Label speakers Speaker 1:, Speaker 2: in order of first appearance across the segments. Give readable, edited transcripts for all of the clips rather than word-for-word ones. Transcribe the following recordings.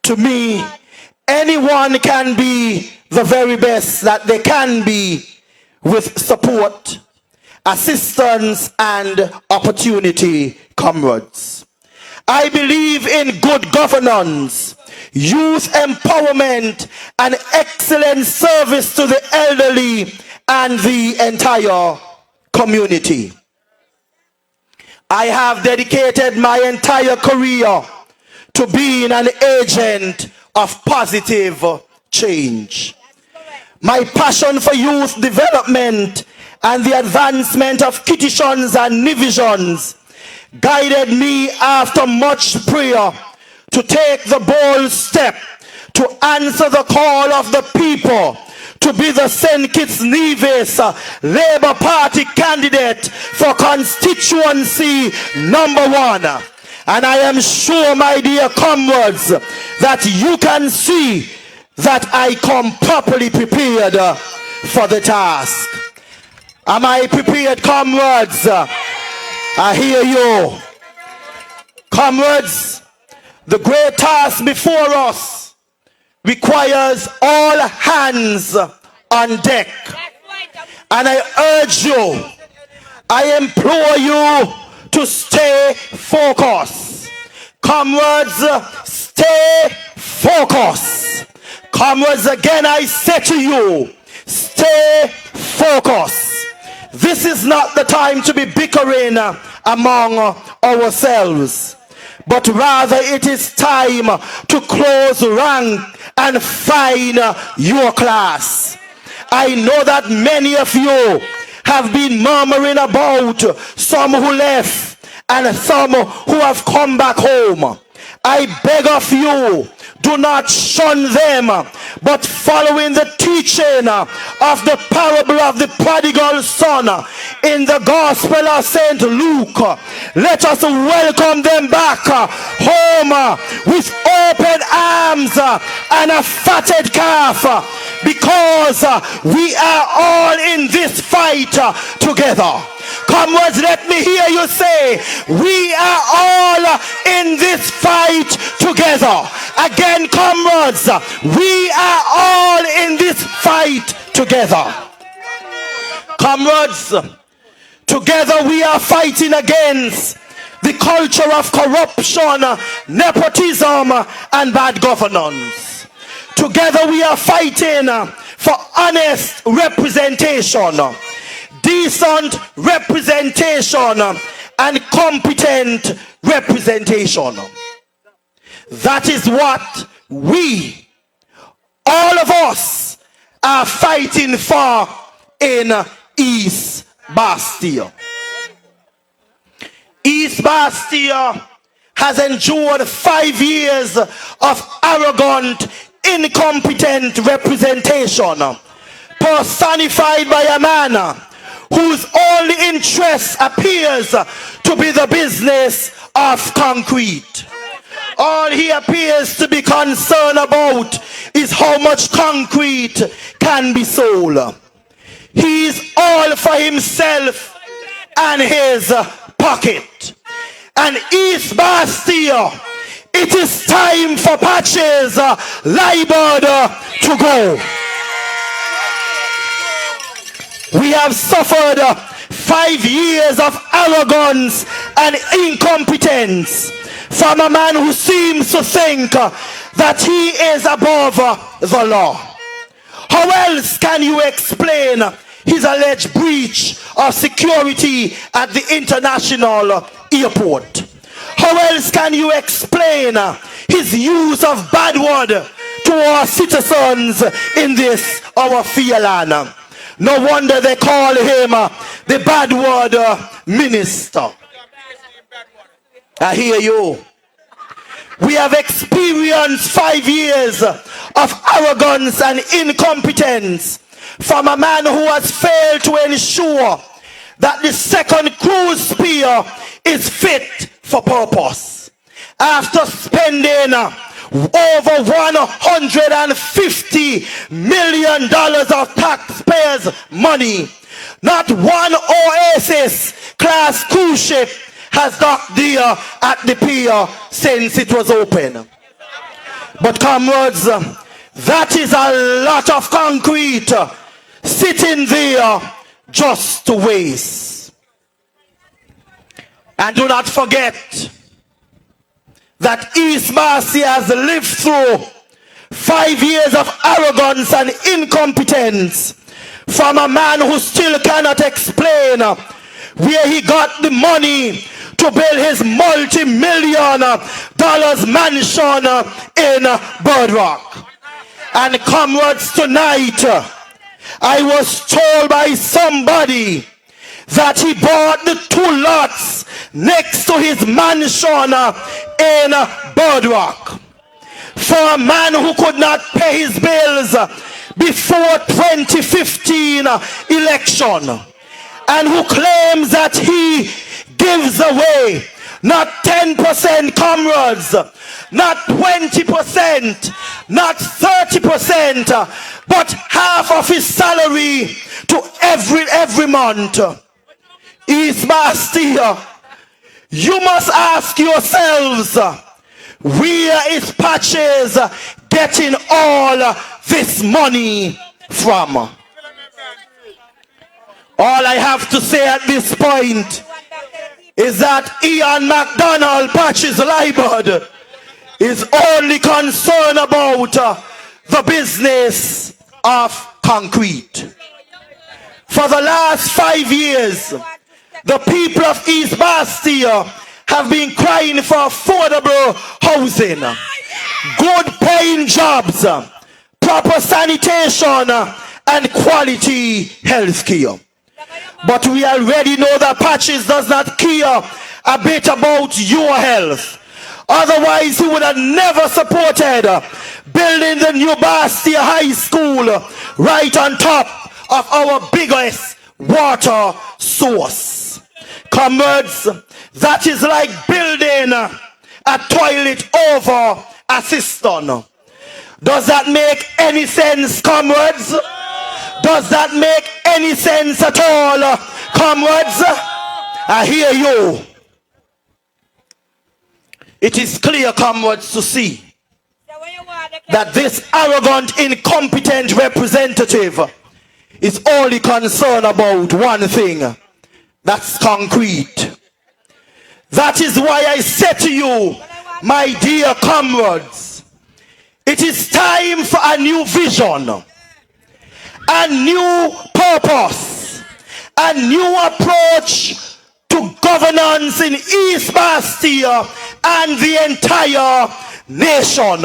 Speaker 1: To me, anyone can be the very best that they can be with support, assistance, and opportunity, comrades. I believe in good governance, youth empowerment, and excellent service to the elderly and the entire community. I have dedicated my entire career to being an agent of positive change. My passion for youth development and the advancement of kittitions and nivisions guided me after much prayer to take the bold step to answer the call of the people to be the St. Kitts Nevis Labour Party candidate for constituency #1. And I am sure, my dear comrades, that you can see that I come properly prepared for the task. Am I prepared, comrades? I hear you. Comrades, the great task before us requires all hands on deck. And I urge you, I implore you to stay focused. Comrades, stay focused. Comrades, again I say to you, stay focused. This is not the time to be bickering among ourselves, but rather it is time to close rank and find your class. I know that many of you have been murmuring about some who left and some who have come back home. I beg of you, do not shun them, but following the teaching of the parable of the prodigal son in the Gospel of St. Luke, let us welcome them back home with open arms and a fatted calf, because we are all in this fight together. Comrades, let me hear you say, we are all in this fight together. Again, comrades, we are all in this fight together. Comrades, together we are fighting against the culture of corruption, nepotism, and bad governance. Together we are fighting for honest representation, decent representation, and competent representation. That is what we, all of us, are fighting for in East Pasture. East Pasture has endured 5 years of arrogant, incompetent representation, personified by a man whose only interest appears to be the business of concrete. All he appears to be concerned about is how much concrete can be sold. He is all for himself and his pocket. And East Pasture, it is time for Patches Libard to go. We have suffered 5 years of arrogance and incompetence from a man who seems to think that he is above the law. How else can you explain his alleged breach of security at the international airport? How else can you explain his use of bad word to our citizens in this our fair land? No wonder they call him the bad word minister. I hear you. We have experienced 5 years of arrogance and incompetence from a man who has failed to ensure that the second cruise spear is fit for purpose. After spending over $150 million of taxpayers' money, not one Oasis class cruise ship has docked there at the pier since it was open. But comrades, that is a lot of concrete sitting there just to waste. And do not forget that East Pasture has lived through 5 years of arrogance and incompetence from a man who still cannot explain where he got the money to build his multi-million dollars mansion in Bird Rock. And comrades, tonight I was told by somebody that he bought the 2 lots next to his mansion in Bird Rock for a man who could not pay his bills before 2015 election, and who claims that he gives away not 10%, comrades, not 20%, not 30%, but half of his salary to every month. East Pasture, you must ask yourselves, where is Patches getting all this money from? All I have to say at this point is that Ian McDonald, Patches Libod, is only concerned about the business of concrete. For the last 5 years, the people of East Pasture have been crying for affordable housing, good paying jobs, proper sanitation, and quality health care. But we already know that Patches does not care a bit about your health. Otherwise, he would have never supported building the new Pasture High School right on top of our biggest water source. Comrades, that is like building a toilet over a cistern. Does that make any sense, comrades? Does that make any sense at all, comrades? I hear you. It is clear, comrades, to see that this arrogant, incompetent representative is only concerned about one thing. That's concrete. That is why I say to you, my dear comrades, it is time for a new vision, a new purpose, a new approach to governance in East Pasture and the entire nation.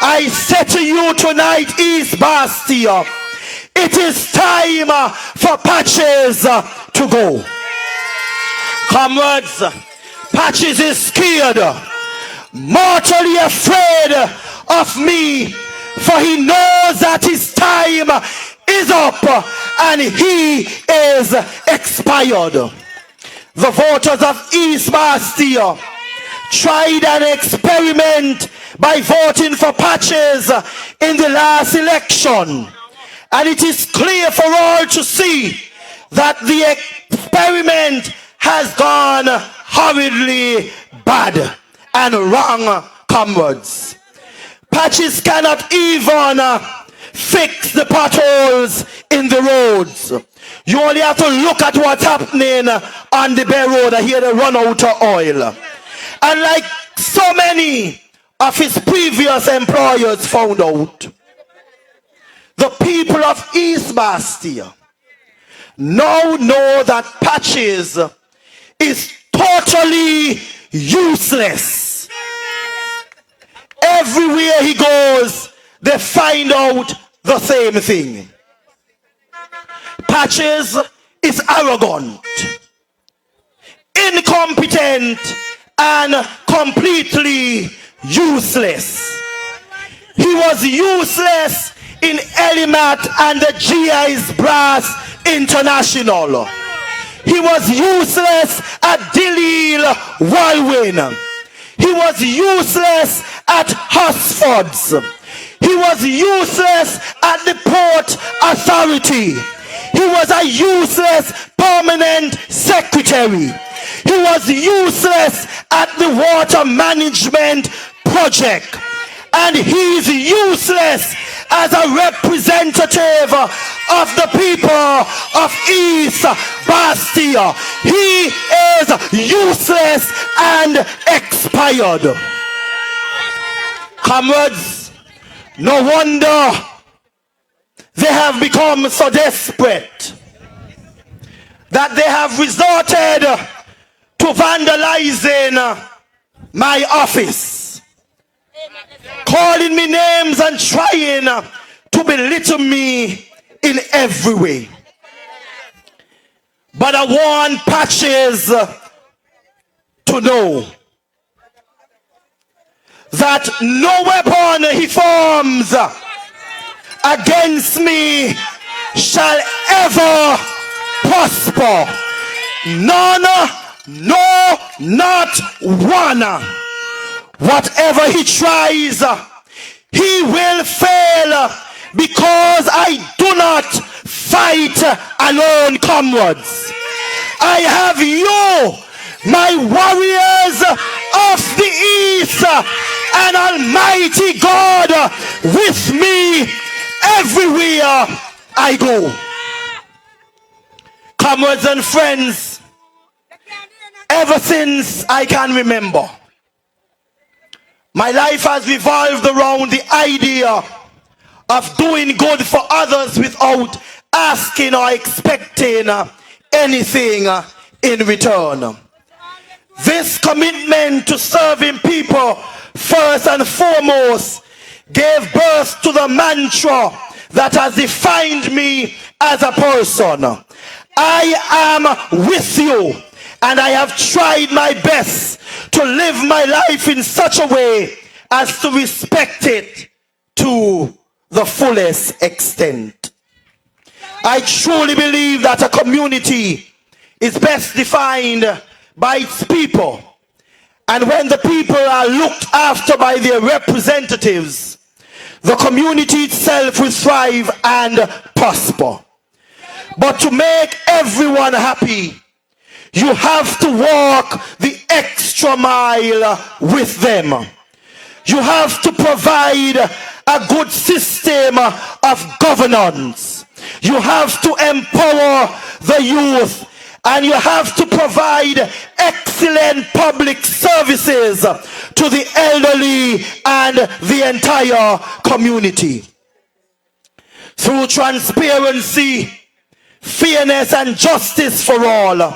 Speaker 1: I say to you tonight, East Pasture, it is time for Patches to go. Comrades, Patches is scared, mortally afraid of me, for he knows that his time is up and he is expired. The voters of East Pasture tried an experiment by voting for Patches in the last election, and it is clear for all to see that the experiment has gone horridly bad and wrong, comrades. Patches cannot even fix the potholes in the roads. You only have to look at what's happening on the Bay Road. I hear they run out of oil. And like so many of his previous employers found out, the people of East Pasture now know that Patches is totally useless. Everywhere he goes, they find out the same thing. Patches is arrogant, incompetent, and completely useless. He was useless in Elimat and the GI's Brass International. He was useless at Delisle Walwyn. He was useless at Hosfords. He was useless at the Port Authority. He was a useless permanent secretary. He was useless at the water management project. and he's useless as a representative of the people of East Pasture. He is useless and expired. Comrades, no wonder they have become so desperate that they have resorted to vandalizing my office, calling me names and trying to belittle me in every way. But I want Patches to know that no weapon he forms against me shall ever prosper. None, no, not one. Whatever he tries, he will fail, because I do not fight alone, comrades. I have you, my warriors of the East, and Almighty God with me everywhere I go. Comrades and friends, ever since I can remember, my life has revolved around the idea of doing good for others without asking or expecting anything in return. This commitment to serving people first and foremost gave birth to the mantra that has defined me as a person. I am with you, and I have tried my best to live my life in such a way as to respect it to the fullest extent. I truly believe that a community is best defined by its people, and when the people are looked after by their representatives, the community itself will thrive and prosper. But to make everyone happy, you have to walk the extra mile with them. You have to provide a good system of governance. You have to empower the youth, and you have to provide excellent public services to the elderly and the entire community. Through transparency, fairness, and justice for all,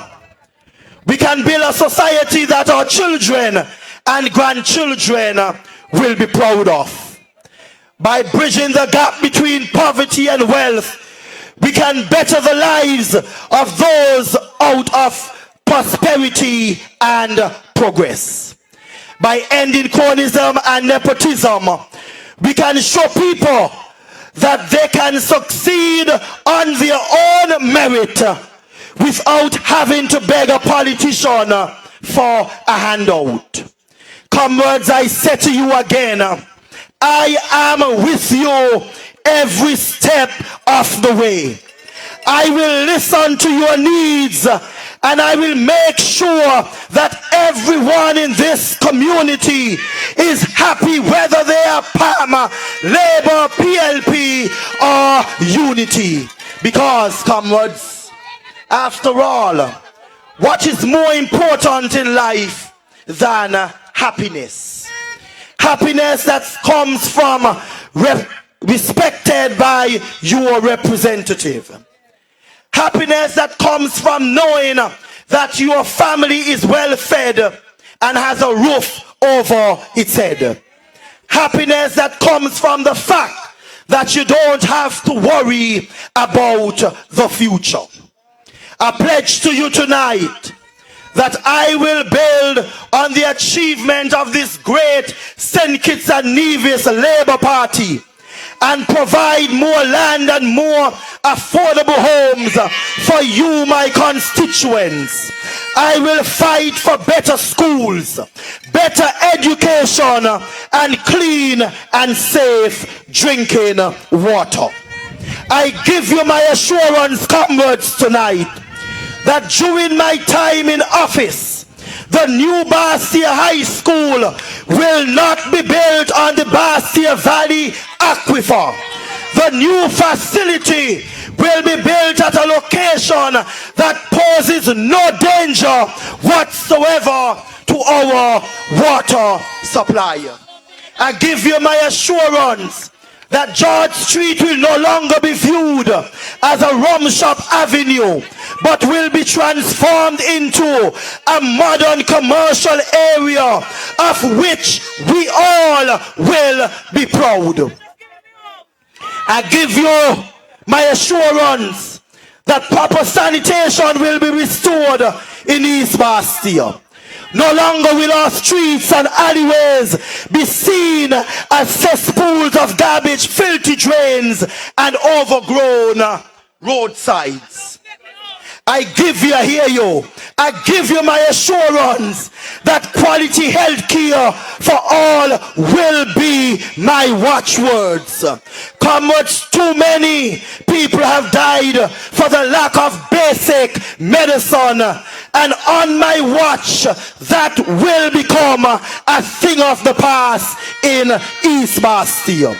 Speaker 1: we can build a society that our children and grandchildren will be proud of. By bridging the gap between poverty and wealth, we can better the lives of those out of prosperity and progress. By ending cronyism and nepotism, we can show people that they can succeed on their own merit without having to beg a politician for a handout. Comrades, I say to you again, I am with you every step of the way. I will listen to your needs, and I will make sure that everyone in this community is happy, whether they are PAM, Labour, PLP, or Unity. Because, comrades, after all, what is more important in life than happiness? Happiness that comes from respected by your representative. Happiness that comes from knowing that your family is well fed and has a roof over its head. Happiness that comes from the fact that you don't have to worry about the future. I pledge to you tonight that I will build on the achievement of this great St. Kitts and Nevis Labour Party and provide more land and more affordable homes for you, my constituents. I will fight for better schools, better education, and clean and safe drinking water. I give you my assurance, comrades, tonight, that during my time in office, the new Pasture High School will not be built on the Pasture Valley Aquifer. The new facility will be built at a location that poses no danger whatsoever to our water supply. I give you my assurance that George Street will no longer be viewed as a rum shop avenue, but will be transformed into a modern commercial area of which we all will be proud. I give you my assurance that proper sanitation will be restored in East Pasture. No longer will our streets and alleyways be seen as cesspools of garbage, filthy drains, and overgrown roadsides. I give you, I hear you, I give you my assurance that quality health care for all will be my watchwords. Comrades, too many people have died for the lack of basic medicine, and on my watch that will become a thing of the past in East Pasture.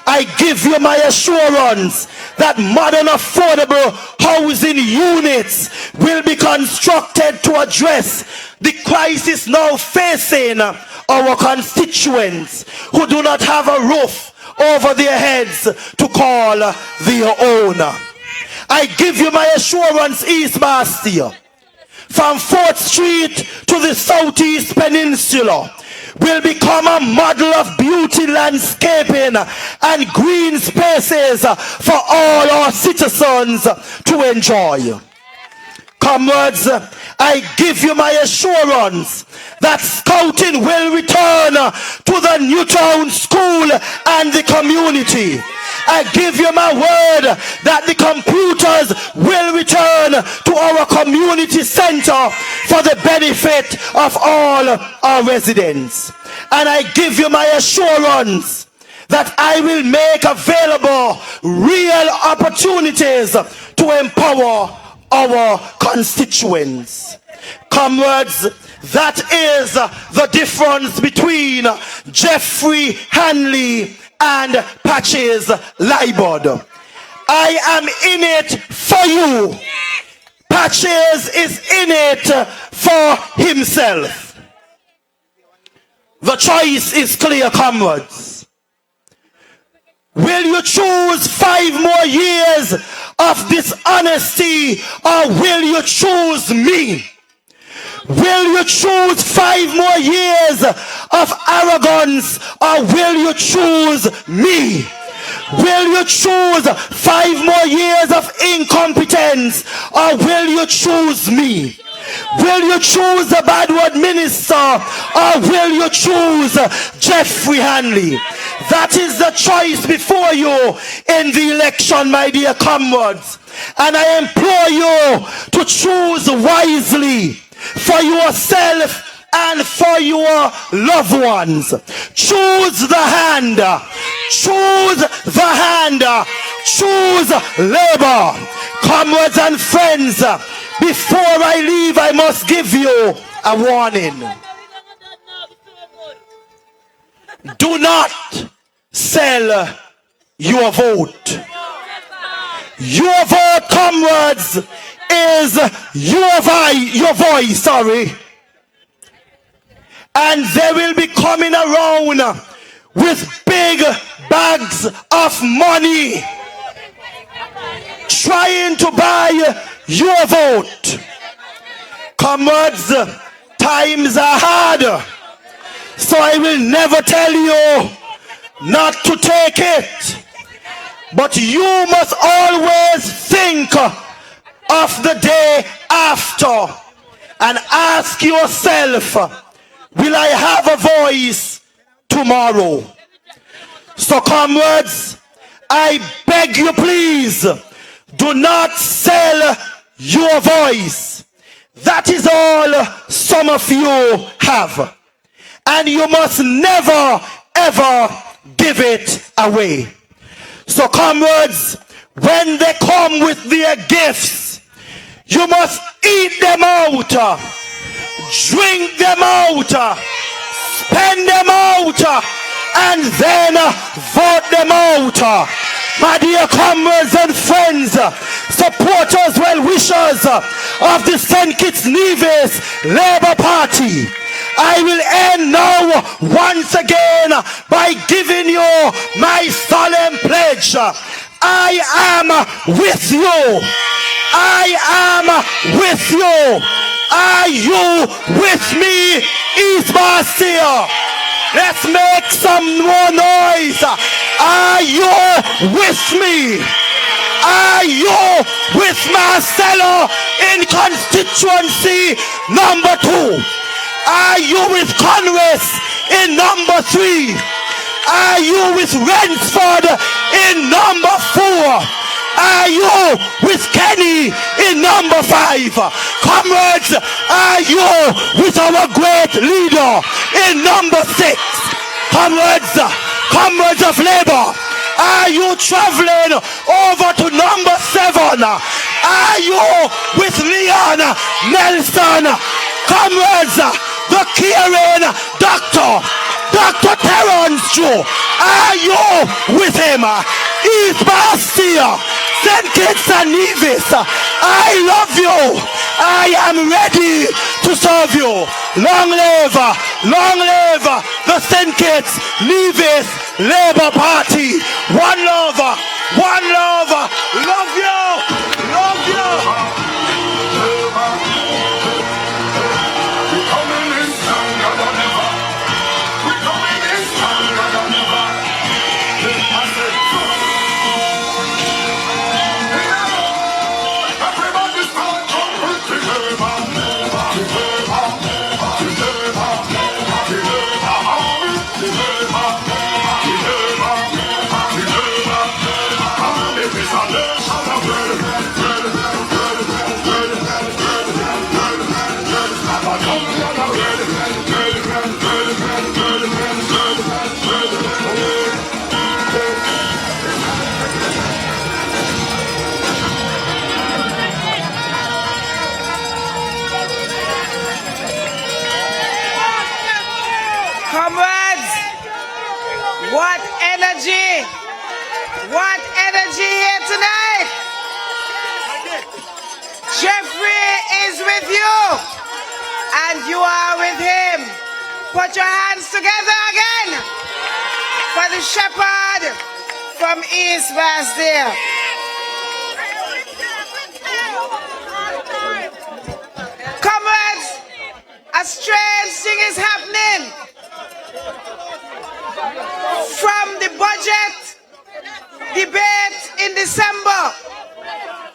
Speaker 1: I give you my assurance that modern affordable housing units will be constructed to address the crisis now facing our constituents who do not have a roof over their heads to call their own. I give you my assurance, East Pasture, from 4th Street to the Southeast Peninsula, will become a model of beauty, landscaping, and green spaces for all our citizens to enjoy. Comrades, I give you my assurance that scouting will return to the Newtown School and the community. I give you my word that the computers will return to our community center for the benefit of all our residents. And I give you my assurance that I will make available real opportunities to empower our constituents. Comrades, that is the difference between Jeffrey Hanley and Patches Libod. I am in it for you. Patches is in it for himself. The choice is clear, comrades. Will you choose 5 more years of dishonesty, or will you choose me? Will you choose 5 more years of arrogance, or will you choose me? Will you choose 5 more years of incompetence, or will you choose me? Will you choose the bad word minister, or will you choose Jeffrey Hanley? That is the choice before you in the election, my dear comrades. And I implore you to choose wisely for yourself and for your loved ones. Choose the hand. Choose the hand. Choose labor. Comrades and friends, before I leave, I must give you a warning. Do not sell your vote. Your vote, comrades, is your voice, and they will be coming around with big bags of money trying to buy your vote. Comrades, times are hard, so I will never tell you not to take it, but you must always think of the day after and ask yourself, will I have a voice tomorrow? So comrades, I beg you, please, do not sell your voice. That is all some of you have, and you must never ever give it away. So comrades, when they come with their gifts, you must eat them out. drink them out, spend them out, and then vote them out. My dear comrades and friends, supporters, well-wishers of the St. Kitts Nevis Labour Party, I will end now once again by giving you my solemn pledge. I am with you. I am with you. Are you with me, East Pasture? Let's make some more noise. Are you with me? Are you with Marcelo in constituency number 2? Are you with Congress in number 3? Are you with Rensford in number 4? Are you with Kenny in number 5? Comrades, are you with our great leader in number 6? Comrades of Labour, are you traveling over to number 7? Are you with Leon Nelson? Comrades, the caring doctor, Dr. Terrence Joe, are you with him? East Pasture, St. Kitts and Nevis, I love you. I am ready to serve you. Long live the St. Kitts Nevis Labour Party. One love, love you, love you.
Speaker 2: What energy here tonight? Jeffrey is with you, and you are with him. Put your hands together again for the shepherd from East Pasture. Comrades, a strange thing is happening. From the budget debate in December,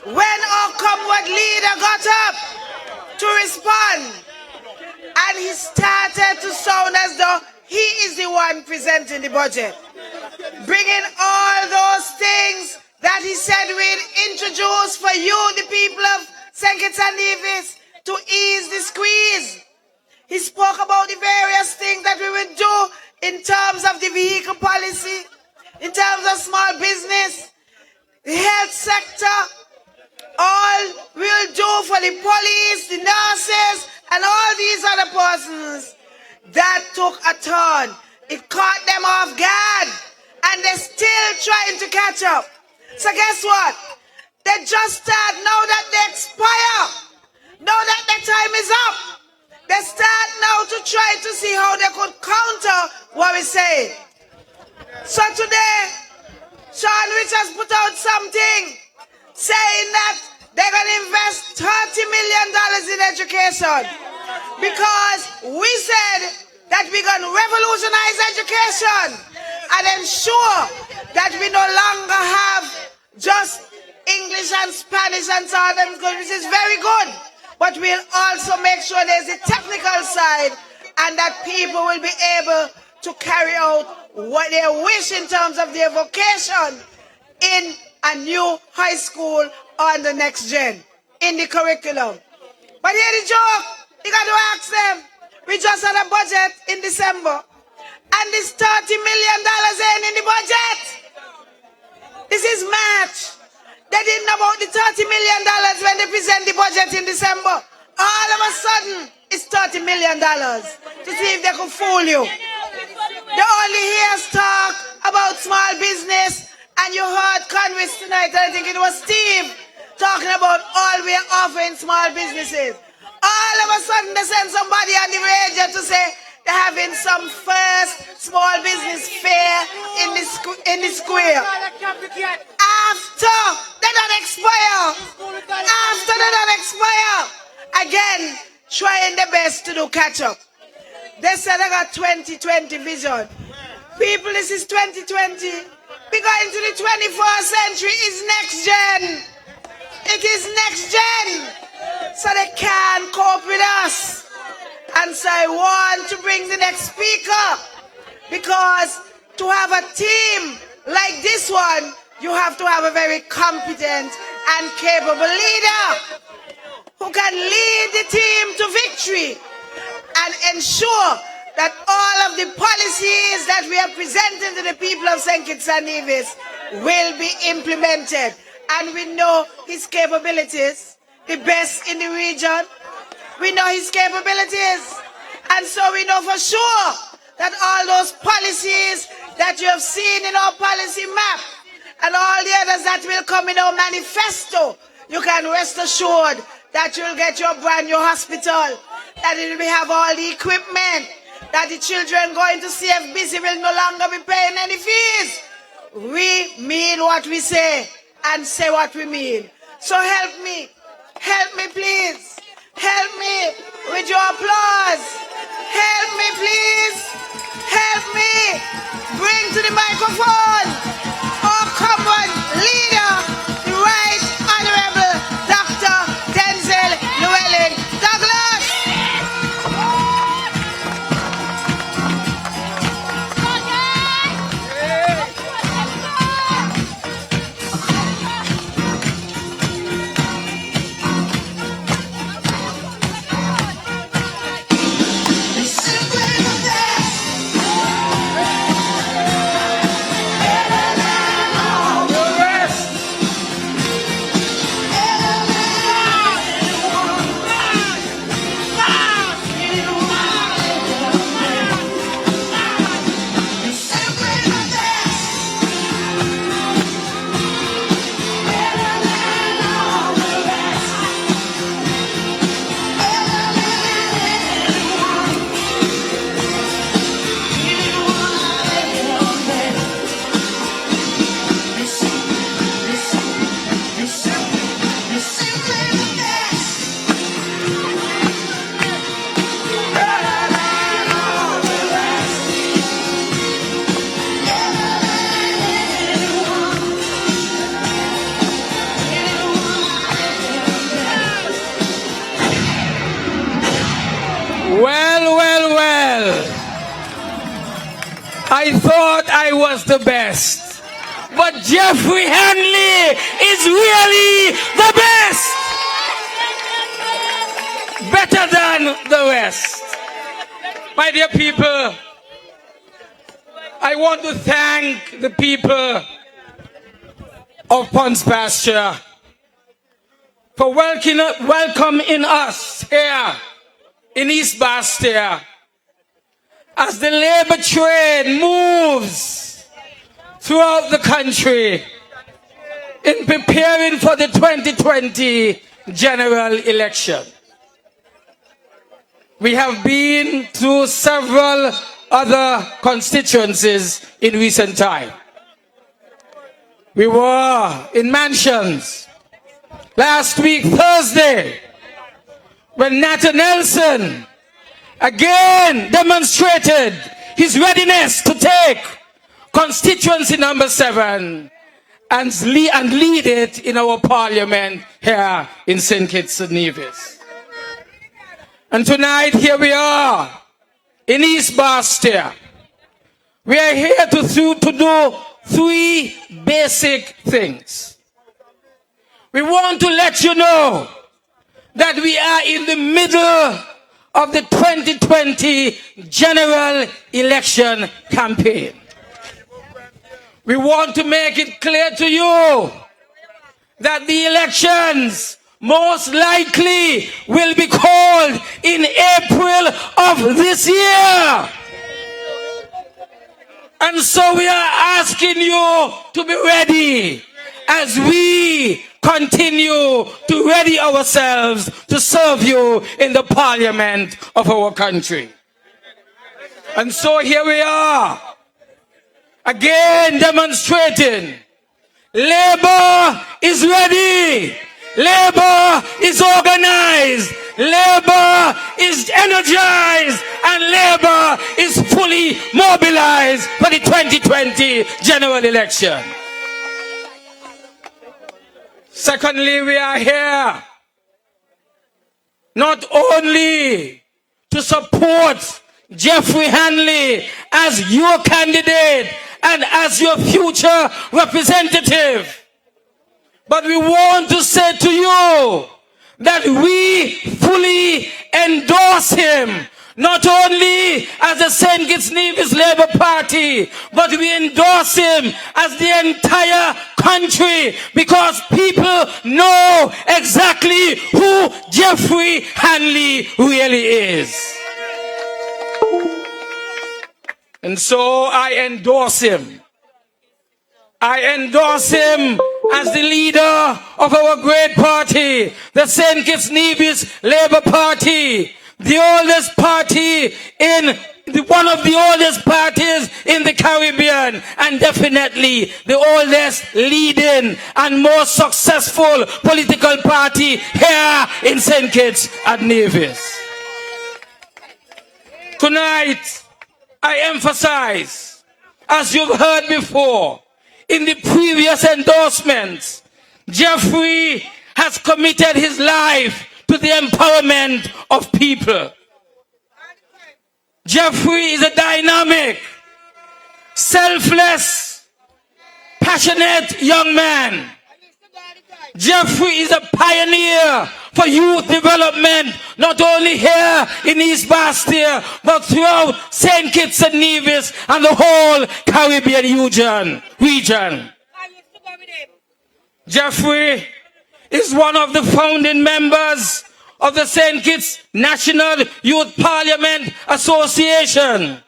Speaker 2: when our comrade leader got up to respond, and he started to sound as though he is the one presenting the budget, bringing all those things that he said we'd introduce for you, the people of St. Kitts and Nevis, to ease the squeeze. He spoke about the various things that we would do in terms of the vehicle policy, in terms of small business, the health sector, all we'll do for the police, the nurses, and all these other persons. That took a turn. It caught them off guard, and they're still trying to catch up. So guess what? They just start now that they expire, now that their time is up. They start now to try to see how they could counter what we say. So today, Sean Rich has put out something saying that they're going to invest $30 million in education, because we said that we're going to revolutionize education and ensure that we no longer have just English and Spanish and so on, which is very good. But we'll also make sure there's a technical side and that people will be able to carry out what they wish in terms of their vocation in a new high school on the next gen, in the curriculum. But here the joke, you got to ask them. We just had a budget in December, and this $30 million ain't in the budget. This is March. They didn't know about the $30 million when they present the budget in December. All of a sudden, is $30 million to see if they could fool you. They only hear us talk about small business, and you heard Congress tonight, I think it was Steve, talking about all we are offering small businesses. All of a sudden they send somebody on the radio to say they're having some first small business fair in the square. After they don't expire. After they don't expire. Again, trying their best to do catch up. They said I got 2020 vision. People, this is 2020. We go into the 21st century. It's next gen. It is next gen. So they can't cope with us. And so I want to bring the next speaker. Because to have a team like this one, you have to have a very competent and capable leader who can lead the team to victory and ensure that all of the policies that we are presenting to the people of St. Kitts and Nevis will be implemented. And we know his capabilities, the best in the region. We know his capabilities. And so we know for sure that all those policies that you have seen in our policy map and all the others that will come in our manifesto, you can rest assured that you'll get your brand new hospital, that it will have all the equipment, that the children going to CFBC will no longer be paying any fees. We mean what we say and say what we mean. So help me please. Help me with your applause. Help me please. Help me. Bring to the microphone our common leader, the Right Honorable Dr. Denzel Llewellyn Douglas.
Speaker 3: I thought I was the best, but Jeffrey Henley is really the best, better than the rest. My dear people, I want to thank the people of Pasture for welcoming us here in East Pasture as the labor trade moves throughout the country in preparing for the 2020 general election. We have been through several other constituencies in recent time. We were in mansions last week, Thursday, when Nathan Nelson again demonstrated his readiness to take constituency number 7 and lead it in our parliament here in St. Kitts and Nevis. And tonight, here we are in East Pasture. We are here to do 3 basic things. We want to let you know that we are in the middle of the 2020 general election campaign. We want to make it clear to you that the elections most likely will be called in April of this year. And so we are asking you to be ready as we continue to ready ourselves to serve you in the parliament of our country. And so here we are, again demonstrating. Labor is ready. Labor is organized. Labor is energized. And labor is fully mobilized for the 2020 general election. Secondly, we are here not only to support Jeffrey Hanley as your candidate and as your future representative, but we want to say to you that we fully endorse him, not only as the St. Kitts Nevis Labour Party, but we endorse him as the entire country, because people know exactly who Jeffrey Hanley really is. And so I endorse him. I endorse him as the leader of our great party, the St. Kitts Nevis Labour Party, the oldest party in one of the oldest parties in the Caribbean, and definitely the oldest leading and most successful political party here in St. Kitts and Nevis. Tonight, I emphasize, as you've heard before, in the previous endorsements, Jeffrey has committed his life to the empowerment of people. Jeffrey is a dynamic, selfless, passionate young man. Jeffrey is a pioneer for youth development, not only here in East Pasture, but throughout St. Kitts and Nevis and the whole Caribbean region. Jeffrey is one of the founding members of the St. Kitts National Youth Parliament Association.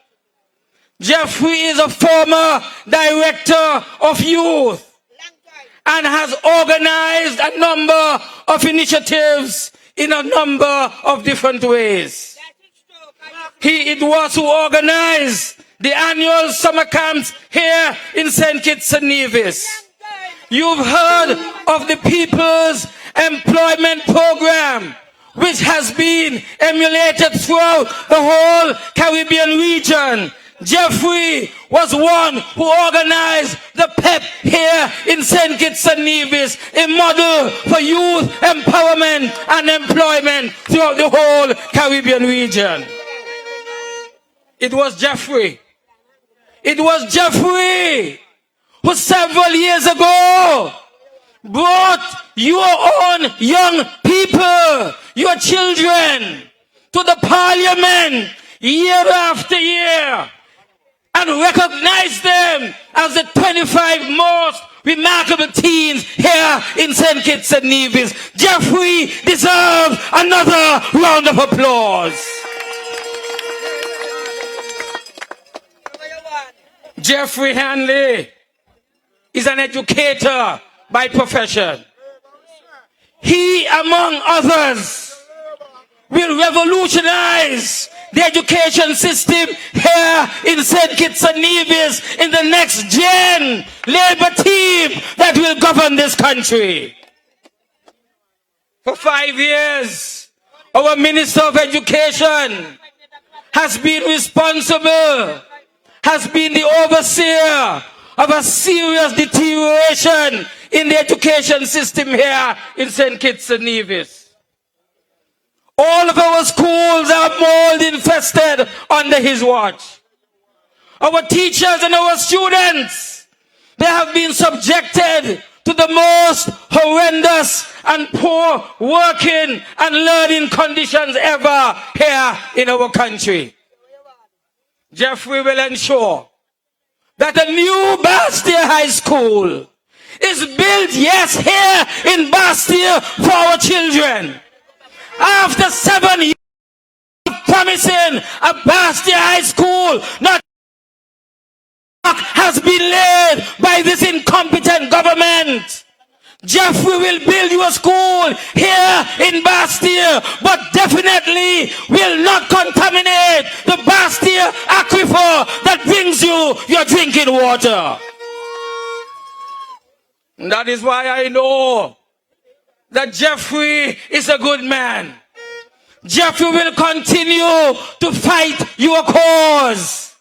Speaker 3: Jeffrey is a former director of youth and has organized a number of initiatives in a number of different ways. It was who organized the annual summer camps here in St. Kitts and Nevis. You've heard of the People's Employment Program, which has been emulated throughout the whole Caribbean region. Jeffrey was one who organized the PEP here in St. Kitts and Nevis, a model for youth empowerment and employment throughout the whole Caribbean region. It was Jeffrey who several years ago brought your own young people, your children, to the parliament year after year, and recognized them as the 25 most remarkable teens here in St. Kitts and Nevis. Jeffrey deserves another round of applause. Jeffrey Hanley is an educator by profession. He, among others, will revolutionize the education system here in St. Kitts and Nevis in the next gen Labour team that will govern this country. For 5 years, our Minister of Education has been responsible, has been the overseer of a serious deterioration in the education system here in St. Kitts and Nevis. All of our schools are mold infested under his watch. Our teachers and our students, they have been subjected to the most horrendous and poor working and learning conditions ever here in our country. Jeffrey will ensure that a new Pasture High School is built, yes, here in Pasture for our children. After 7 years of promising a Pasture High School, not has been laid by this incompetent government. Jeffrey will build you a school here in Pasture, but definitely will not contaminate the Pasture aquifer that brings you your drinking water. And that is why I know that Jeffrey is a good man. Jeffrey will continue to fight your cause.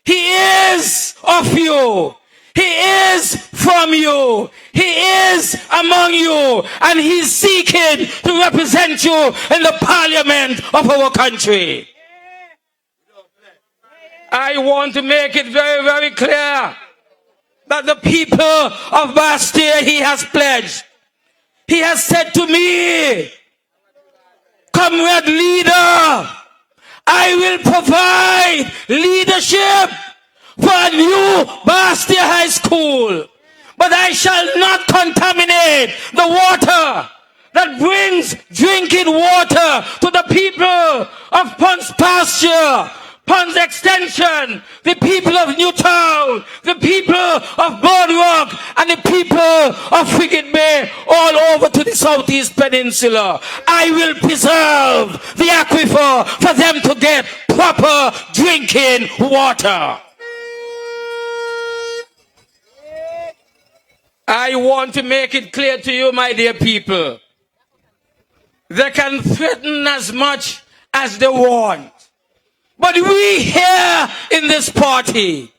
Speaker 3: He is of you. He is from you. He is among you. And he's seeking to represent you in the parliament of our country. I want to make it very, very clear that the people of Pasture, he has pledged. He has said to me, comrade leader, I will provide leadership for a new Pasture High School, but I shall not contaminate the water that brings drinking water to the people of Pasture, Ponds Extension, the people of Newtown, the people of Boardwalk, and the people of Frigate Bay, all over to the Southeast Peninsula. I will preserve the aquifer for them to get proper drinking water. I want to make it clear to you, my dear people, they can threaten as much as they want. But we here in this party,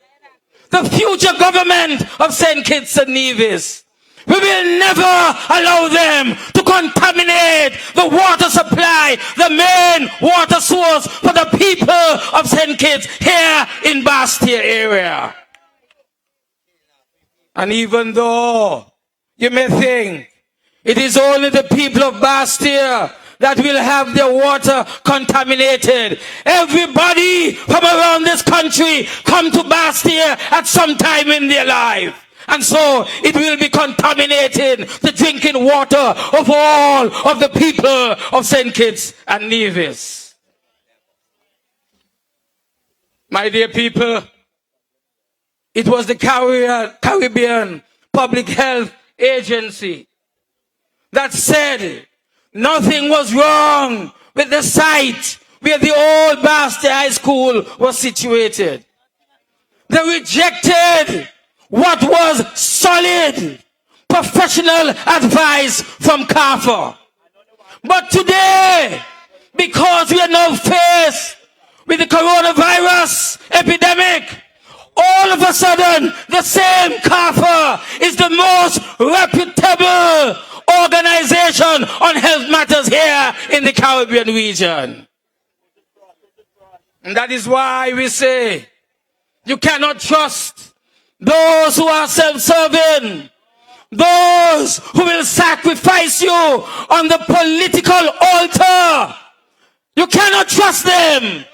Speaker 3: the future government of St. Kitts and Nevis, we will never allow them to contaminate the water supply, the main water source for the people of St. Kitts here in Pasture area. And even though you may think it is only the people of Pasture that will have their water contaminated, everybody from around this country come to Pasture at some time in their life. And so it will be contaminating the drinking water of all of the people of St. Kitts and Nevis. My dear people, it was the Caribbean Public Health Agency that said nothing was wrong with the site where the old Pasture High School was situated. They rejected what was solid professional advice from CARFA. But today, because we are now faced with the coronavirus epidemic, all of a sudden, the same CARFA is the most reputable organization on health matters here in the Caribbean region. And that is why we say, you cannot trust those who are self-serving, those who will sacrifice you on the political altar. You cannot trust them.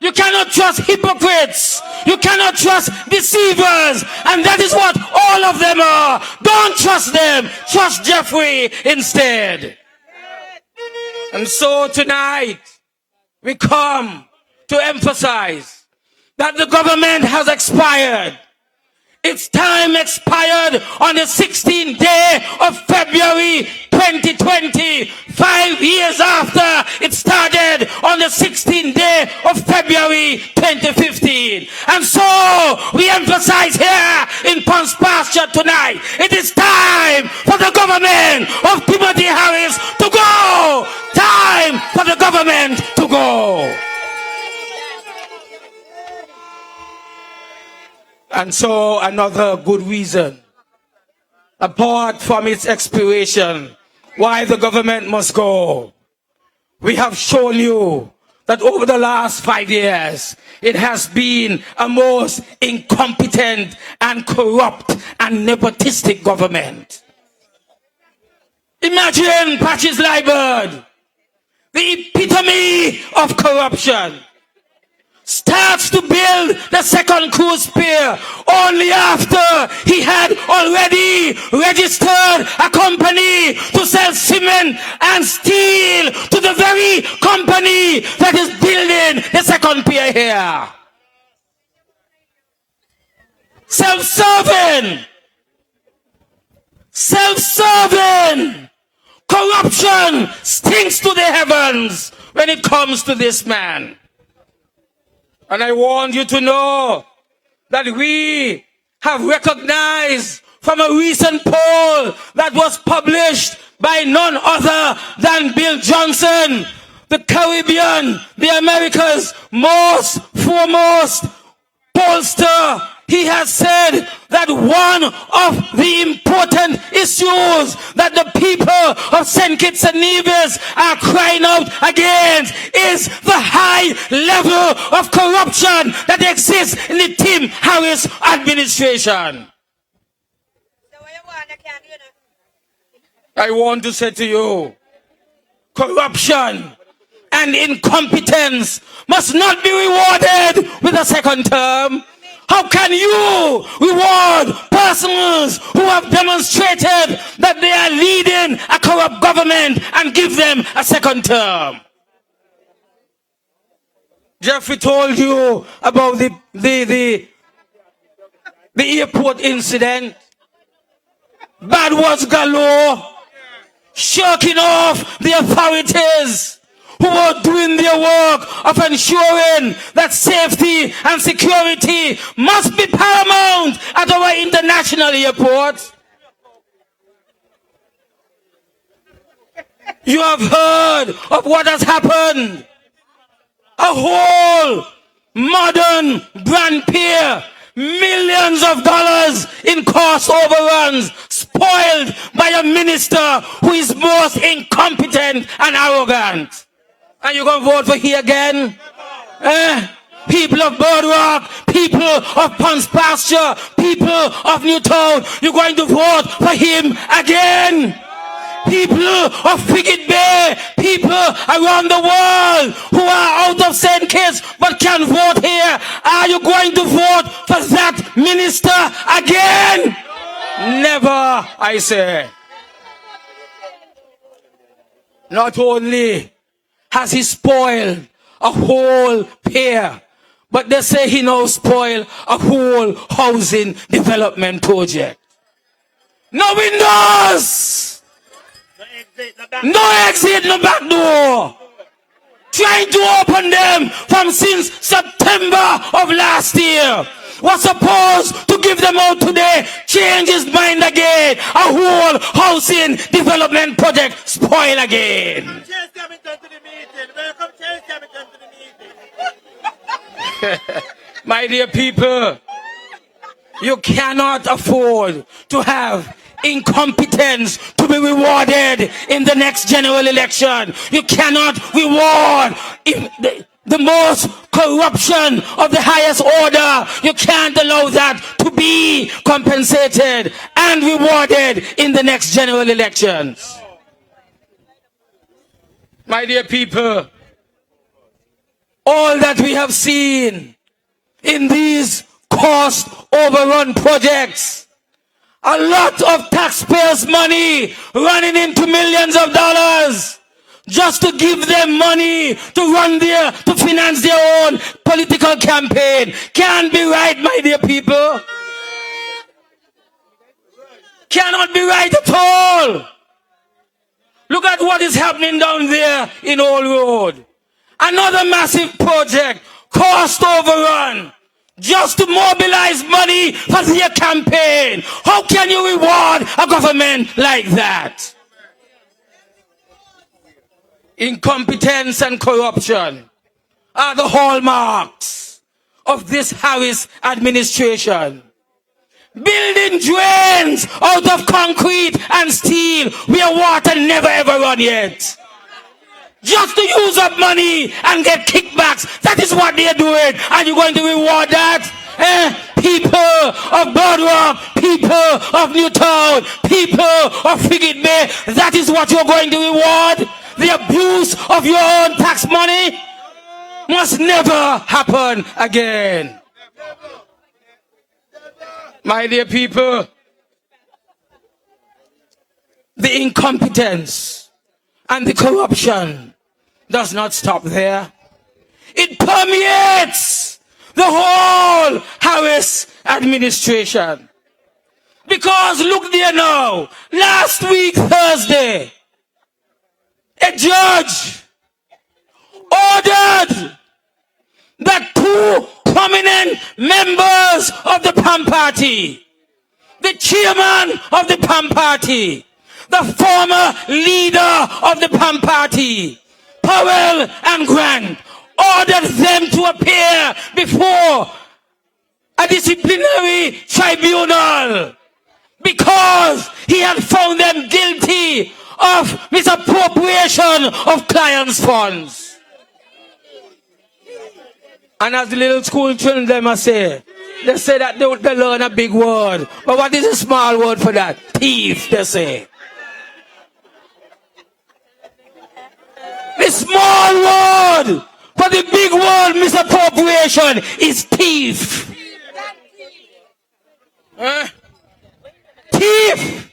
Speaker 3: You cannot trust hypocrites. You cannot trust deceivers. And that is what all of them are. Don't trust them. Trust Jeffrey instead. And so tonight, we come to emphasize that the government has expired. Its time expired on the 16th day of February 2020, 5 years after it started on the 16th day of February 2015. And so we emphasize here in Pasture tonight, it is time for the government of Timothy Harris to go. Time for the government to go. And so another good reason, apart from its expiration, why the government must go. We have shown you that over the last 5 years, it has been a most incompetent and corrupt and nepotistic government. Imagine Patches Liburd, the epitome of corruption. starts to build the second cruise pier only after he had already registered a company to sell cement and steel to the very company that is building the second pier here. Self-serving. Self-serving. Corruption stinks to the heavens when it comes to this man. And I want you to know that we have recognized from a recent poll that was published by none other than Bill Johnson, the Caribbean, the America's most foremost pollster. He has said that one of the important issues that the people of St. Kitts and Nevis are crying out against is the high level of corruption that exists in the Tim Harris administration. I want to say to you, corruption and incompetence must not be rewarded with a second term. How can you reward persons who have demonstrated that they are leading a corrupt government and give them a second term? Jeffrey told you about the airport incident. Bad words galore, shirking off the authorities who are doing their work of ensuring that safety and security must be paramount at our international airports. You have heard of what has happened. A whole modern brand pier, millions of dollars in cost overruns, spoiled by a minister who is most incompetent and arrogant. And you're going to vote for he again? People of Boardwalk, people of Pasture, people of Newtown, you're going to vote for him again? People of Frigate Bay, people around the world who are out of St. Kitts but can vote here, are you going to vote for that minister again? Never, I say. Not only has he spoiled a whole pier, but they say he now spoiled a whole housing development project. No windows! No exit, no back door! Trying to open them from since September of last year. Was supposed to give them out today, change his mind again. A whole housing development project spoil again. My dear people, you cannot afford to have incompetence to be rewarded in the next general election. You cannot reward the most corruption of the highest order. You can't allow that to be compensated and rewarded in the next general elections. My dear people, all that we have seen in these cost overrun projects, a lot of taxpayers' money running into millions of dollars just to give them money to finance their own political campaign. Can't be right, my dear people. Cannot be right at all. Look at what is happening down there in Old Road. Another massive project, cost overrun, just to mobilize money for their campaign. How can you reward a government like that? Incompetence and corruption are the hallmarks of this Harris administration. Building drains out of concrete and steel where water never ever run yet. Just to use up money and get kickbacks. That is what they are doing. And you're going to reward that? People of Boardwalk, people of Newtown, people of Frigate Bay. That is what you're going to reward? The abuse of your own tax money? must never happen again. My dear people, the incompetence and the corruption does not stop there. It permeates the whole Harris administration. Because look there now, last week Thursday, a judge ordered that two prominent members of the PAM party, the chairman of the PAM party, the former leader of the PAM party, Powell and Grant, ordered them to appear before a disciplinary tribunal because he had found them guilty of misappropriation of clients' funds. And as the little school children them say that they learn a big word. But what is a small word for that? Thief, they say. The small word for the big word misappropriation is thief. Thief.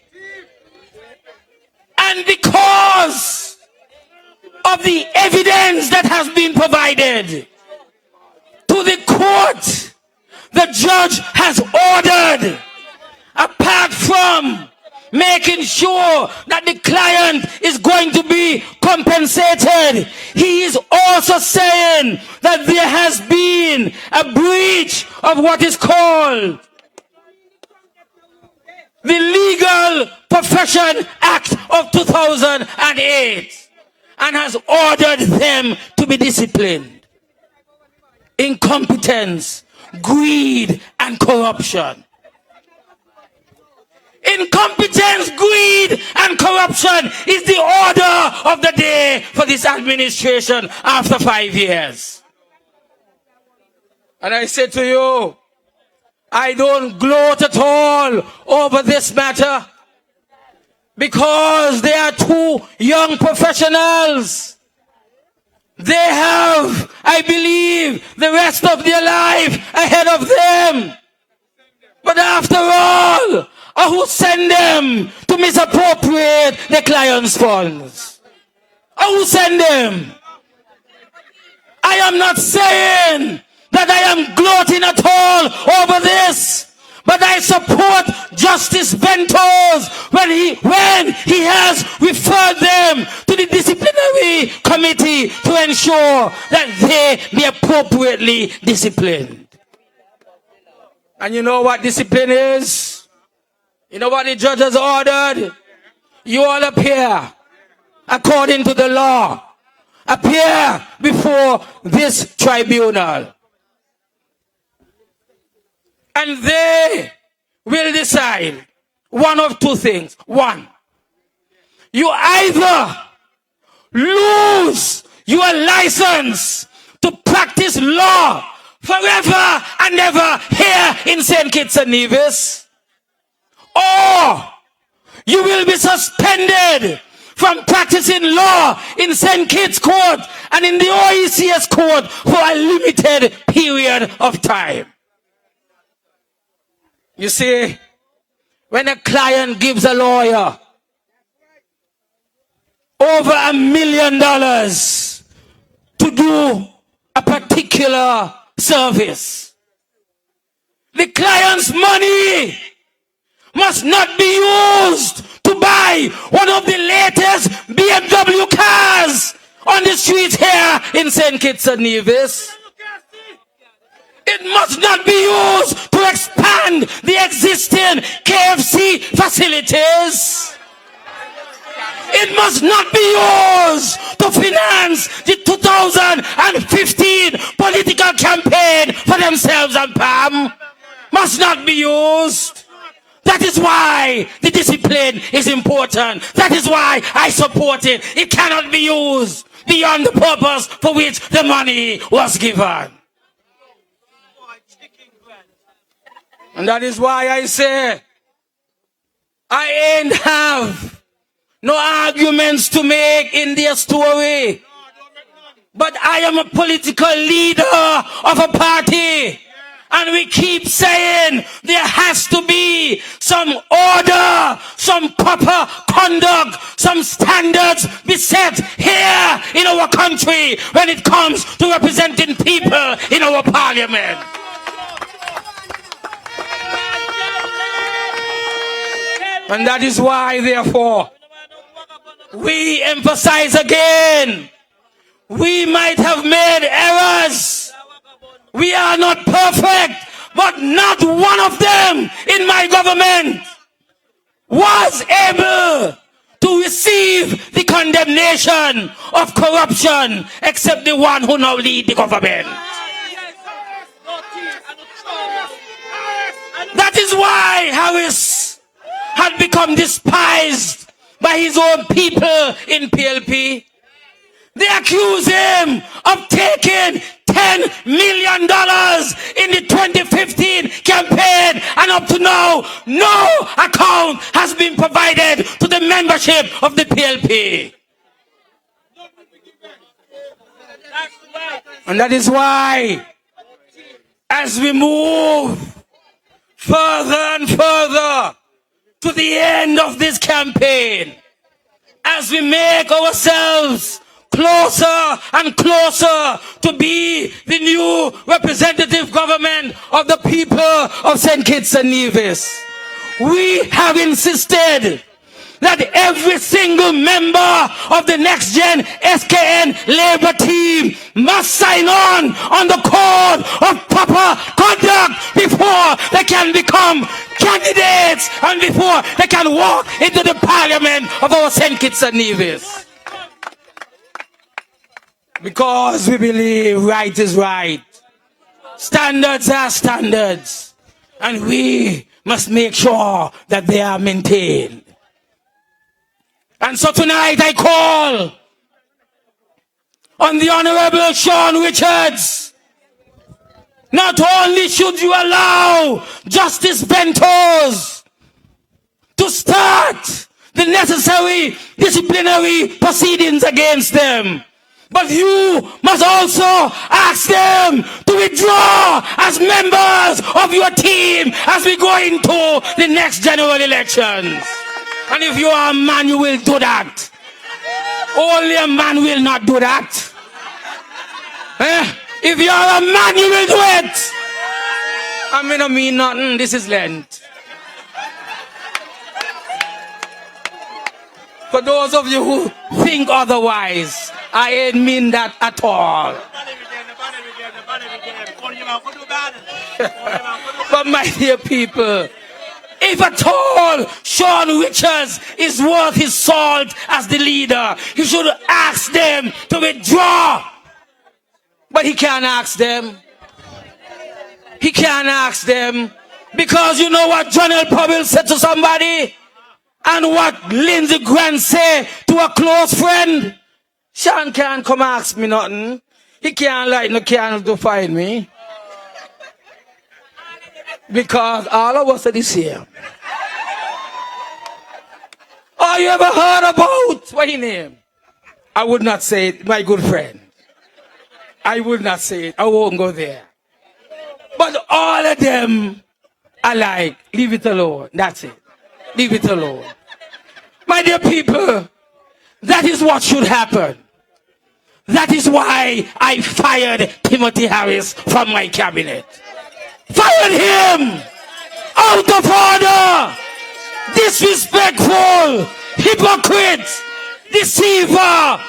Speaker 3: And because of the evidence that has been provided to the court, the judge has ordered, apart from making sure that the client is going to be compensated, he is also saying that there has been a breach of what is called the Legal Profession Act of 2008 and has ordered them to be disciplined. Incompetence, greed, and corruption. Incompetence, greed, and corruption is the order of the day for this administration after 5 years. And I say to you, I don't gloat at all over this matter because they are two young professionals. They have, I believe, the rest of their life ahead of them. But after all, who send them to misappropriate the client's funds? Who send them? I am not saying that I am gloating at all over this, but I support Justice Ventos when he has referred them to the disciplinary committee to ensure that they be appropriately disciplined. And you know what discipline is? You know what the judge has ordered? You all appear according to the law. Appear before this tribunal. And they will decide one of two things. One, you either lose your license to practice law forever and ever here in St. Kitts and Nevis, or you will be suspended from practicing law in St. Kitts Court and in the OECS Court for a limited period of time. You see, when a client gives a lawyer over $1 million to do a particular service, the client's money must not be used to buy one of the latest BMW cars on the streets here in St. Kitts and Nevis. It must not be used to expand the existing KFC facilities. It must not be used to finance the 2015 political campaign for themselves and PAM. Must not be used. That is why the discipline is important. That is why I support it. It cannot be used beyond the purpose for which the money was given. And that is why I say, I ain't have no arguments to make in their story. But I am a political leader of a party. And we keep saying there has to be some order, some proper conduct, some standards be set here in our country when it comes to representing people in our parliament. And that is why, therefore, we emphasize again, we might have made errors. We are not perfect, but not one of them in my government was able to receive the condemnation of corruption except the one who now leads the government. That is why Harris had become despised by his own people in PLP. They accuse him of taking $10 million in the 2015 campaign, and up to now, no account has been provided to the membership of the PLP. And that is why, as we move further and further to the end of this campaign, as we make ourselves closer and closer to be the new representative government of the people of St. Kitts and Nevis, we have insisted that every single member of the next gen SKN Labour team must sign on the code of proper conduct before they can become candidates and before they can walk into the parliament of our St. Kitts and Nevis. Because we believe right is right. Standards are standards. And we must make sure that they are maintained. And so tonight I call on the Honorable Sean Richards. Not only should you allow Justice Ventos to start the necessary disciplinary proceedings against them, but you must also ask them to withdraw as members of your team as we go into the next general elections. And if you are a man, you will do that. Only a man will not do that. If you are a man, you will do it. I mean nothing. This is Lent. For those of you who think otherwise, I ain't mean that at all. But my dear people, if at all Sean Richards is worth his salt as the leader, you should ask them to withdraw. But he can't ask them. He can't ask them. Because you know what John L. Powell said to somebody? And what Lindsey Grant said to a close friend? Sean can't come ask me nothing. He can't like no can to find me. Because all of us are this here. Oh, you ever heard about what his name? I would not say it, my good friend. I would not say it. I won't go there. But all of them are like, leave it alone. That's it. Leave it alone. My dear people, that is what should happen. That is why I fired Timothy Harris from my cabinet. Fired him out of order, disrespectful, hypocrite, deceiver.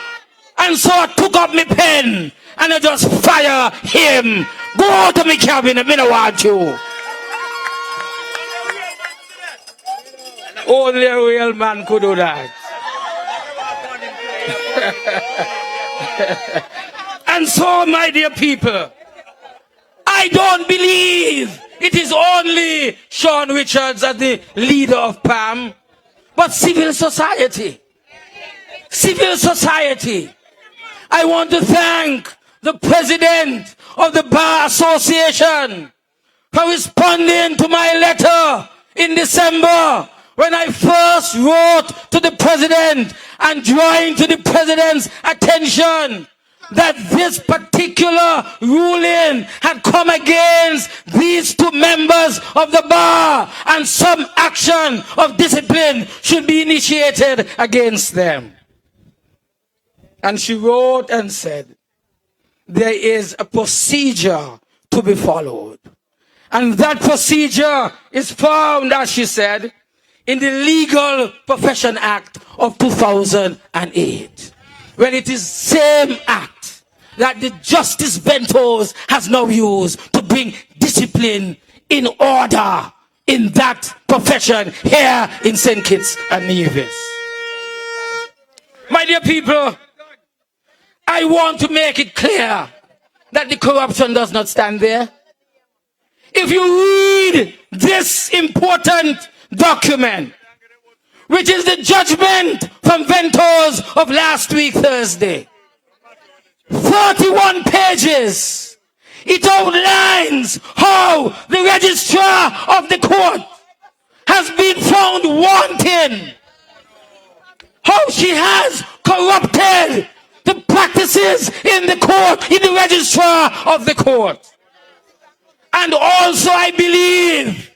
Speaker 3: And so I took up my pen and I just fire him. Go out of my cabinet, I don't want you. Only a real man could do that. And so, my dear people, I don't believe it is only Sean Richards as the leader of PAM, but civil society. Civil society. I want to thank the president of the Bar Association for responding to my letter in December when I first wrote to the president and drawing to the president's attention that this particular ruling had come against these two members of the bar, and some action of discipline should be initiated against them. And she wrote and said, there is a procedure to be followed. And that procedure is found, as she said, in the Legal Profession Act of 2008. When it is same act that the Justice Ventos has now used to bring discipline in order in that profession here in St. Kitts and Nevis. My dear people, I want to make it clear that the corruption does not stand there. If you read this important document, which is the judgment from Ventos of last week, Thursday, 31 pages, it outlines how the registrar of the court has been found wanting, how she has corrupted the practices in the court, in the registrar of the court. And also, I believe,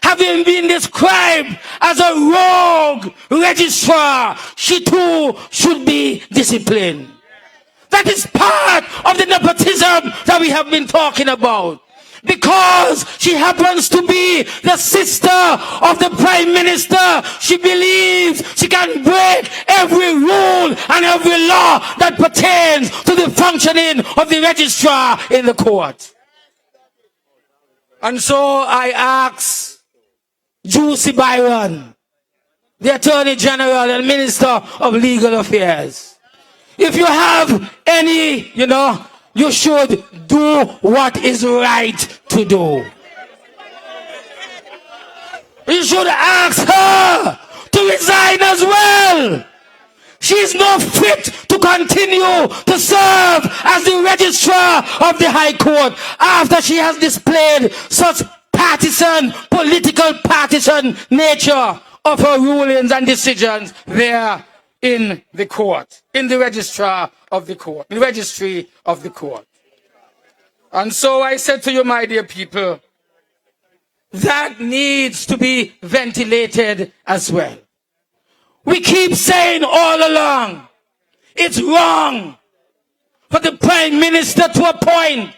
Speaker 3: having been described as a rogue registrar, she too should be disciplined. That is part of the nepotism that we have been talking about. Because she happens to be the sister of the Prime Minister, she believes she can break every rule and every law that pertains to the functioning of the registrar in the court. And so I ask Juicy Byron, the Attorney General and Minister of Legal Affairs, if you have any, you should do what is right to do. You should ask her to resign as well. She is not fit to continue to serve as the registrar of the High Court after she has displayed such political partisan nature of her rulings and decisions there in the court, in the registrar of the court, in the registry of the court. And so I said to you, my dear people, that needs to be ventilated as well. We keep saying all along, it's wrong for the Prime Minister to appoint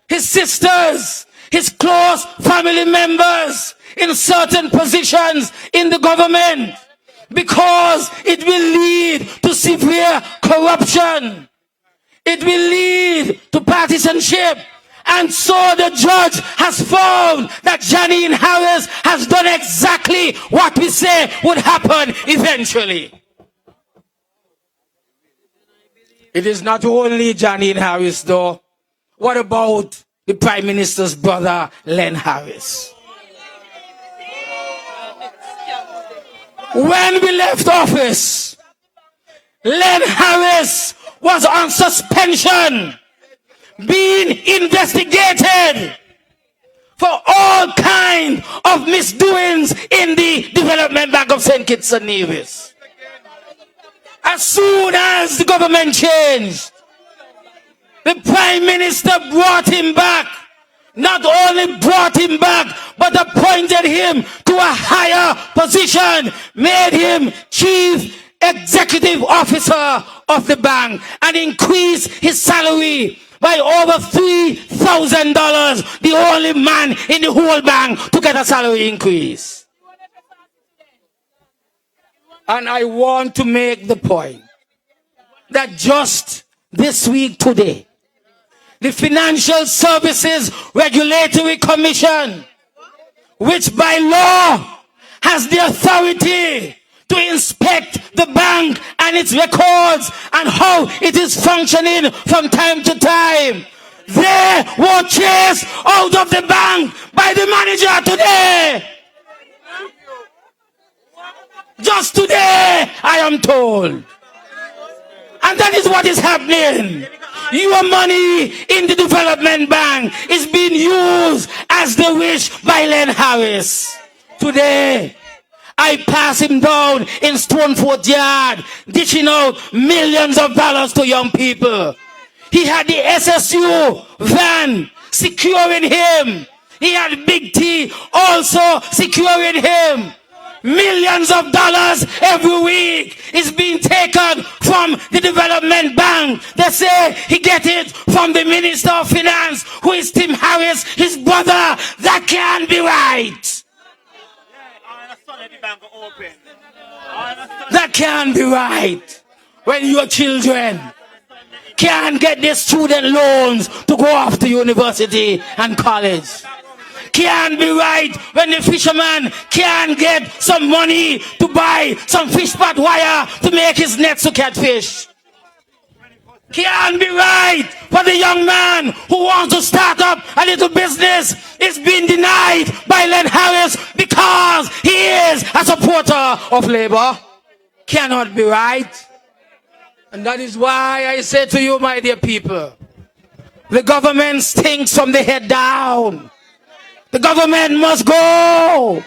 Speaker 3: his sisters, his close family members in certain positions in the government, because it will lead to severe corruption. It will lead to partisanship. And so the judge has found that Janine Harris has done exactly what we say would happen eventually. It is not only Janine Harris though. What about the Prime Minister's brother, Len Harris? When we left office, Len Harris was on suspension, being investigated for all kinds of misdoings in the Development Bank of St. Kitts and Nevis. As soon as the government changed, the Prime Minister brought him back. Not only brought him back, but appointed him to a higher position, made him Chief Executive Officer of the bank, and increased his salary by over $3,000, the only man in the whole bank to get a salary increase. And I want to make the point that just this week today, the Financial Services Regulatory Commission, which by law has the authority to inspect the bank and its records and how it is functioning from time to time, they were chased out of the bank by the manager today. Just today, I am told. And that is what is happening. Your money in the development bank is being used as they wish by Len Harris. Today, I pass him down in Stonefort Yard, dishing out millions of dollars to young people. He had the SSU van securing him. He had Big T also securing him. Millions of dollars every week is being taken from the development bank. They say he get it from the Minister of Finance, who is Tim Harris, his brother. That can't be right. That can't be right. When your children can't get their student loans to go off to university and college. Can't be right when the fisherman can't get some money to buy some fish pot wire to make his nets to catch fish. Can't be right for the young man who wants to start up a little business is being denied by Len Harris because he is a supporter of labor. Cannot be right. And that is why I say to you, my dear people, the government stinks from the head down. The government must go.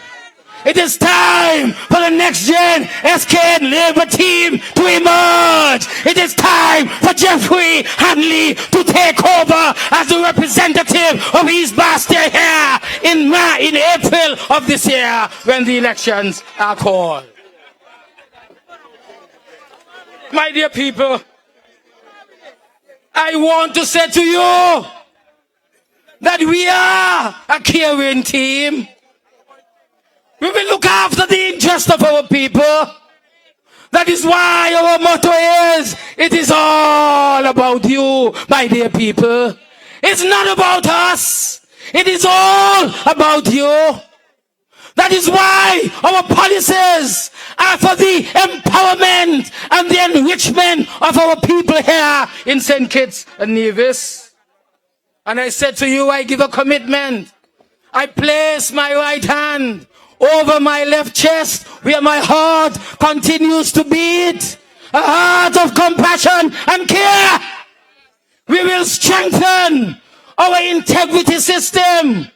Speaker 3: It is time for the next gen SKNLP team to emerge. It is time for Jeffrey Hanley to take over as the representative of East Pasture here in April of this year when the elections are called. My dear people, I want to say to you that we are a caring team. We will look after the interest of our people. That is why our motto is, it is all about you, my dear people. It's not about us. It is all about you. That is why our policies are for the empowerment and the enrichment of our people here in St. Kitts and Nevis. And I said to you, I give a commitment. I place my right hand over my left chest where my heart continues to beat. A heart of compassion and care. We will strengthen our integrity system.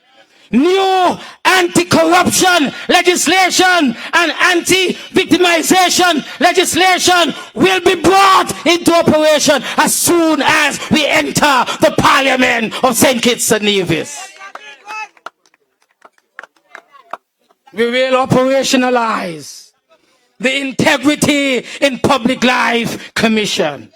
Speaker 3: New anti-corruption legislation and anti-victimization legislation will be brought into operation as soon as we enter the Parliament of St. Kitts and Nevis. We will operationalize the Integrity in Public Life Commission.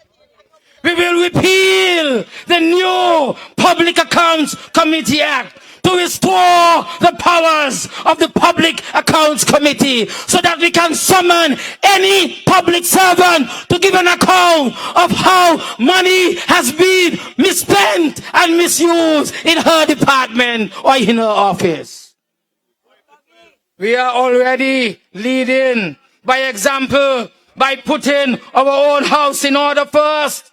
Speaker 3: We will repeal the new Public Accounts Committee Act to restore the powers of the Public Accounts Committee so that we can summon any public servant to give an account of how money has been misspent and misused in her department or in her office. We are already leading by example by putting our own house in order first.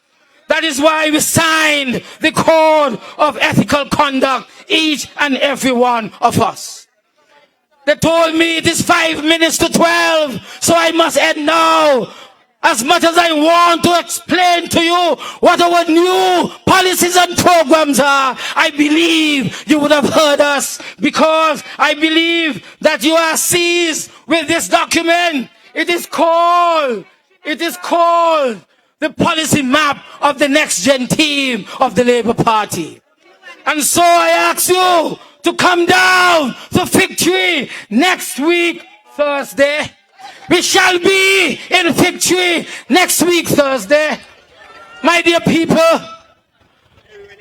Speaker 3: That is why we signed the Code of Ethical Conduct, each and every one of us. They told me it is 5 minutes to 12, so I must end now. As much as I want to explain to you what our new policies and programs are, I believe you would have heard us, because I believe that you are seized with this document. It is called the policy map of the next gen team of the Labour Party. And so I ask you to come down to Fig Tree next week, Thursday. We shall be in Fig Tree next week, Thursday. My dear people,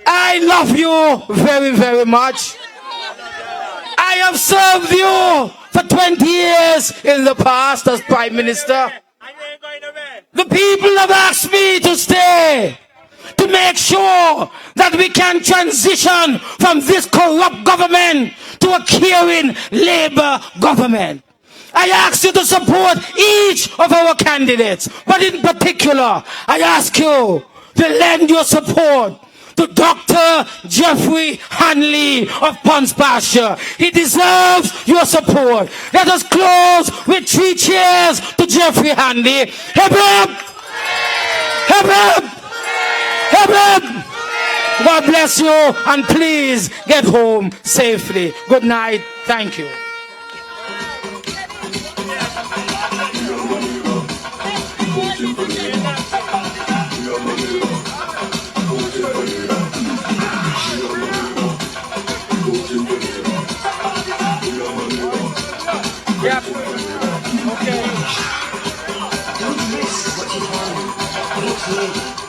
Speaker 3: I love you very, very much. I have served you for 20 years in the past as Prime Minister. The people have asked me to stay to make sure that we can transition from this corrupt government to a caring Labour government. I ask you to support each of our candidates, but in particular, I ask you to lend your support to Dr. Jeffrey Hanley of Pasture. He deserves your support. Let us close with 3 cheers to Jeffrey Hanley. Hip hip! Hip hip! Hip hip! God bless you, and please get home safely. Good night. Thank you.
Speaker 4: Don't miss what you want. Look good.